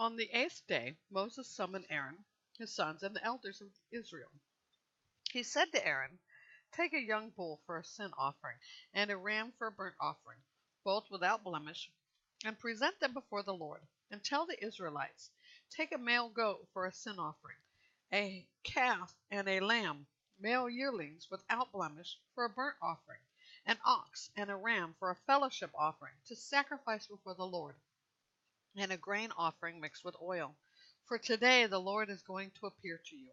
On the 8th day Moses summoned Aaron, his sons, and the elders of Israel. He said to Aaron, "Take a young bull for a sin offering, and a ram for a burnt offering, both without blemish, and present them before the Lord. And tell the Israelites, take a male goat for a sin offering, a calf and a lamb, male yearlings without blemish, for a burnt offering, an ox and a ram for a fellowship offering, to sacrifice before the Lord, and a grain offering mixed with oil. For today the Lord is going to appear to you."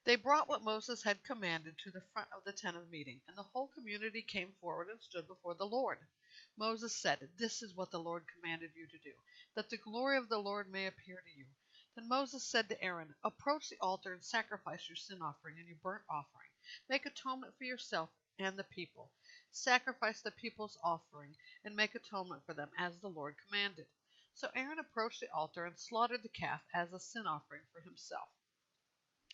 They brought what Moses had commanded to the front of the tent of meeting, and the whole community came forward and stood before the Lord. Moses said, "This is what the Lord commanded you to do, that the glory of the Lord may appear to you." Then Moses said to Aaron, "Approach the altar and sacrifice your sin offering and your burnt offering. Make atonement for yourself and the people. Sacrifice the people's offering and make atonement for them, as the Lord commanded." So Aaron approached the altar and slaughtered the calf as a sin offering for himself.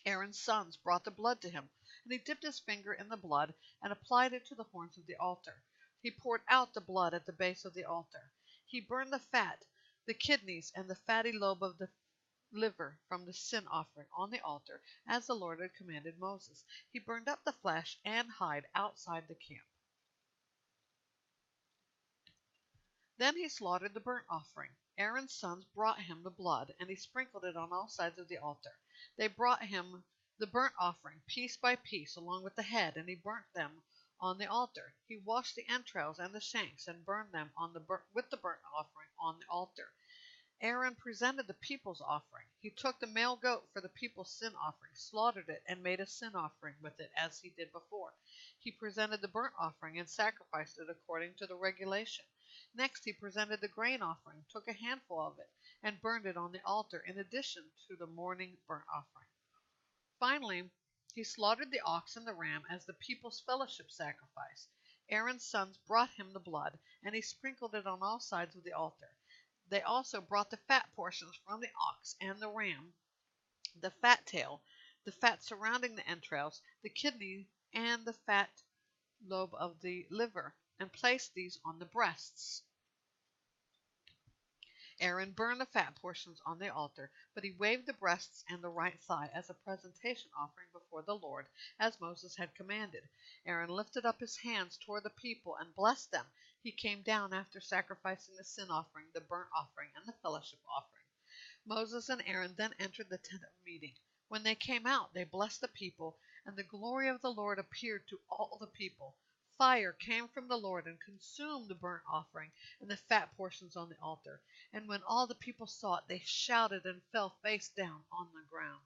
Aaron's sons brought the blood to him, and he dipped his finger in the blood and applied it to the horns of the altar. He poured out the blood at the base of the altar. He burned the fat, the kidneys, and the fatty lobe of the liver from the sin offering on the altar, as the Lord had commanded Moses. He burned up the flesh and hide outside the camp. Then he slaughtered the burnt offering. Aaron's sons brought him the blood, and he sprinkled it on all sides of the altar. They brought him the burnt offering, piece by piece, along with the head, and he burnt them on the altar. He washed the entrails and the shanks, and burned them with the burnt offering on the altar. Aaron presented the people's offering. He took the male goat for the people's sin offering, slaughtered it, and made a sin offering with it, as he did before. He presented the burnt offering and sacrificed it according to the regulation. Next he presented the grain offering, took a handful of it, and burned it on the altar, in addition to the morning burnt offering. Finally, he slaughtered the ox and the ram as the people's fellowship sacrifice. Aaron's sons brought him the blood, and he sprinkled it on all sides of the altar. They also brought the fat portions from the ox and the ram, the fat tail, the fat surrounding the entrails, the kidney, and the fat lobe of the liver, and placed these on the breasts. Aaron burned the fat portions on the altar, but he waved the breasts and the right thigh as a presentation offering before the Lord, as Moses had commanded. Aaron lifted up his hands toward the people and blessed them. He came down after sacrificing the sin offering, the burnt offering, and the fellowship offering. Moses and Aaron then entered the tent of meeting. When they came out, they blessed the people, and the glory of the Lord appeared to all the people. Fire came from the Lord and consumed the burnt offering and the fat portions on the altar. And when all the people saw it, they shouted and fell face down on the ground.